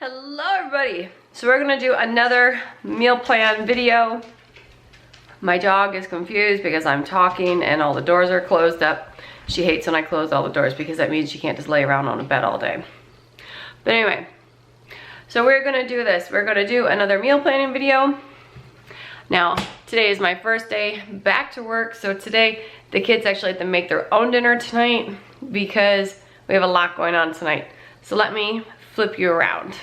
Hello everybody! So we're gonna do another meal plan video. My dog is confused because I'm talking and all the doors are closed up. She hates when I close all the doors because that means she can't just lay around on a bed all day. But anyway, so we're gonna do this. We're gonna do another meal planning video. Now, today is my first day back to work, so today the kids actually have to make their own dinner tonight because we have a lot going on tonight. So let me flip you around.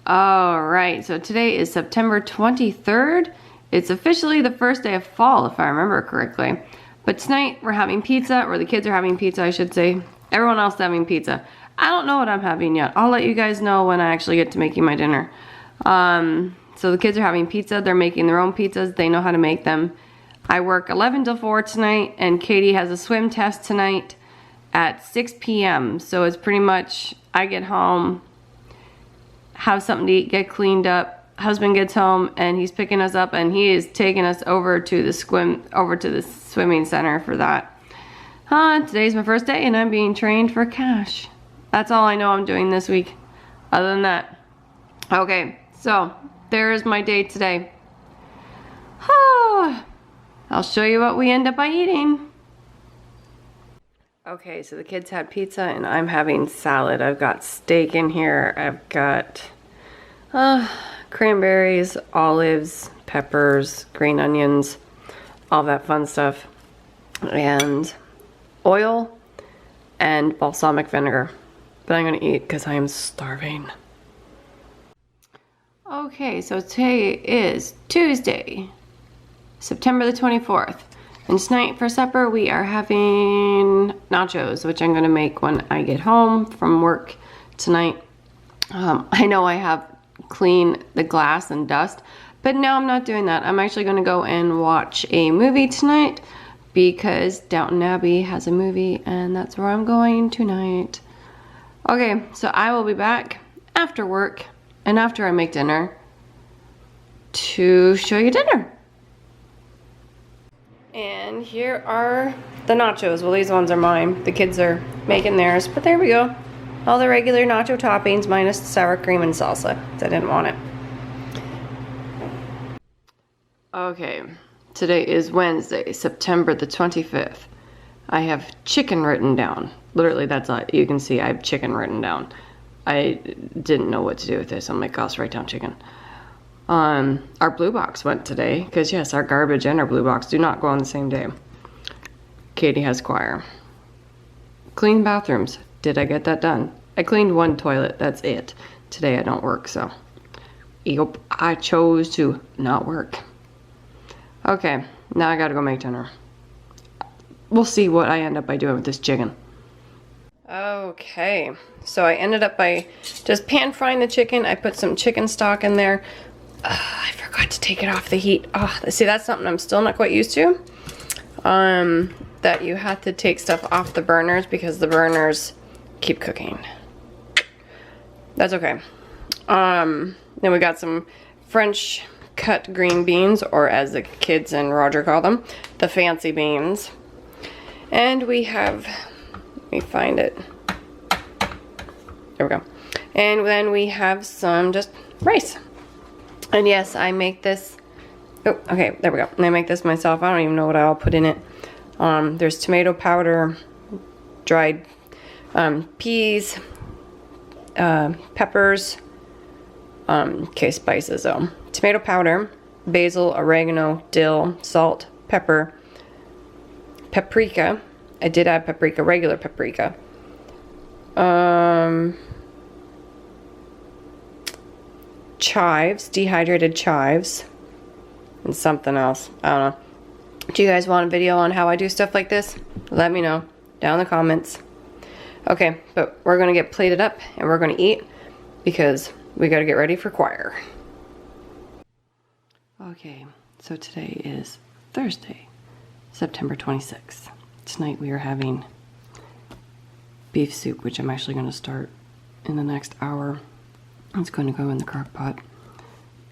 All right, so today is September 23rd. It's officially the first day of fall, if I remember correctly. But tonight we're having pizza, or the kids are having pizza, I should say. Everyone else is having pizza. I don't know what I'm having yet. I'll let you guys know when I actually get to making my dinner. So the kids are having pizza. They're making their own pizzas. They know how to make them. I work 11 till 4 tonight, and Katie has a swim test tonight at 6 p.m. So it's pretty much, I get home, have something to eat, get cleaned up. Husband gets home and he's picking us up and he is taking us over to the swimming center for that. Today's my first day and I'm being trained for cash. That's all I know I'm doing this week. Other than that. Okay, so there's my day today. I'll show you what we end up by eating. Okay, so the kids had pizza and I'm having salad. I've got steak in here. I've got cranberries, olives, peppers, green onions, all that fun stuff, and oil and balsamic vinegar. But I'm gonna eat because I am starving. Okay, so today is Tuesday, September the 24th. And tonight for supper we are having nachos, which I'm gonna make when I get home from work tonight. I know I have cleaned the glass and dust, but no, I'm not doing that. I'm actually gonna go and watch a movie tonight because Downton Abbey has a movie and that's where I'm going tonight. Okay, so I will be back after work and after I make dinner to show you dinner. And here are the nachos. Well, these ones are mine. The kids are making theirs, but there we go. All the regular nacho toppings minus the sour cream and salsa. I didn't want it. Okay, today is Wednesday, September the 25th. I have chicken written down. Literally, that's all you can see. I have chicken written down. I didn't know what to do with this. I'm like, I'll just write down chicken. Our blue box went today, because yes, our garbage and our blue box do not go on the same day. Katie has choir. Clean bathrooms. Did I get that done? I cleaned one toilet, that's it. Today I don't work, so. Yep, I chose to not work. Okay, now I gotta go make dinner. We'll see what I end up by doing with this chicken. Okay, so I ended up by just pan frying the chicken. I put some chicken stock in there. I forgot to take it off the heat. See, that's something I'm still not quite used to. That you have to take stuff off the burners because the burners keep cooking. That's okay. Then we got some French cut green beans, or as the kids and Roger call them, the fancy beans. And we have, let me find it. There we go. And then we have some just rice. And yes, I make this, oh, okay, there we go. And I make this myself. I don't even know what I'll put in it. There's tomato powder, dried peas, peppers, okay, spices though. Tomato powder, basil, oregano, dill, salt, pepper, paprika. I did add paprika, regular paprika. Chives, dehydrated chives, and something else. I don't know. Do you guys want a video on how I do stuff like this? Let me know down in the comments. Okay, but we're gonna get plated up and we're gonna eat because we gotta get ready for choir. Okay, so today is Thursday, September 26th. Tonight we are having beef soup, which I'm actually gonna start in the next hour. It's going to go in the crock pot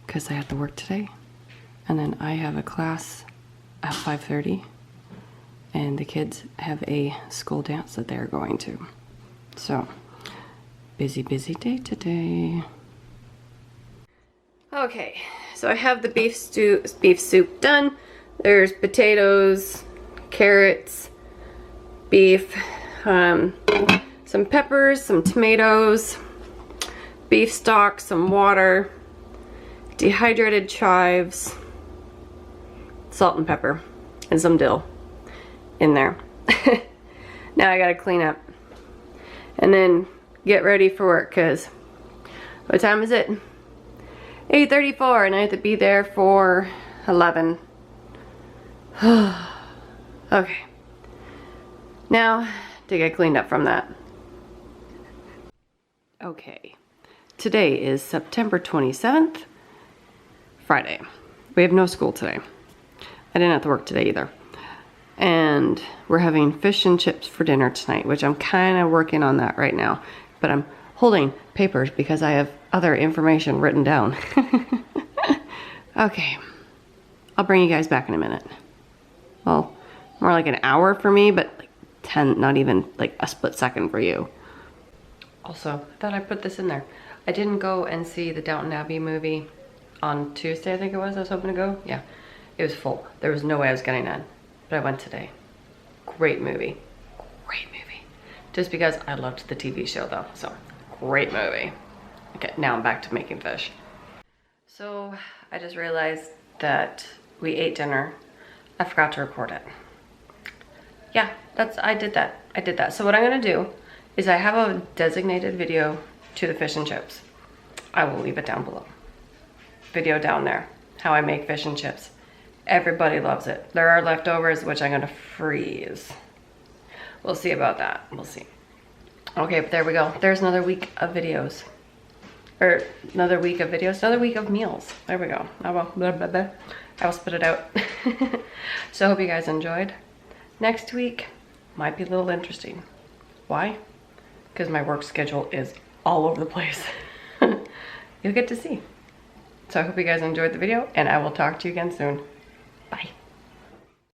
because I have to work today. And then I have a class at 5:30 and the kids have a school dance that they're going to. So Busy, busy day today. Okay, so I have the beef soup done. There's potatoes, carrots, beef, some peppers, some tomatoes, beef stock, some water, dehydrated chives, salt and pepper, and some dill in there. Now I gotta clean up and then get ready for work, because what time is it? 8:34, and I have to be there for 11. Okay, now to get cleaned up from that. Okay, today is September 27th, Friday. We have no school today. I didn't have to work today either. And we're having fish and chips for dinner tonight, which I'm kind of working on that right now. But I'm holding papers because I have other information written down. Okay, I'll bring you guys back in a minute. Well, more like an hour for me, but like 10, not even like a split second for you. Also, I thought I put this in there. I didn't go and see the Downton Abbey movie on Tuesday, I think it was. I was hoping to go. Yeah, it was full. There was no way I was getting in, but I went today. Great movie. Great movie. Just because I loved the TV show though, so great movie. Okay, now I'm back to making fish. So I just realized that we ate dinner. I forgot to record it. Yeah, I did that. So what I'm gonna do is I have a designated video to the fish and chips. I will leave it down below. Video down there, how I make fish and chips. Everybody loves it. There are leftovers, which I'm gonna freeze. We'll see about that, we'll see. Okay, but there we go. There's another week of videos. Or another week of videos, another week of meals. There we go. I will, blah, blah, blah. I will spit it out. So I hope you guys enjoyed. Next week might be a little interesting. Why? Because my work schedule is all over the place. You'll get to see. So I hope you guys enjoyed the video, and I will talk to you again soon. Bye.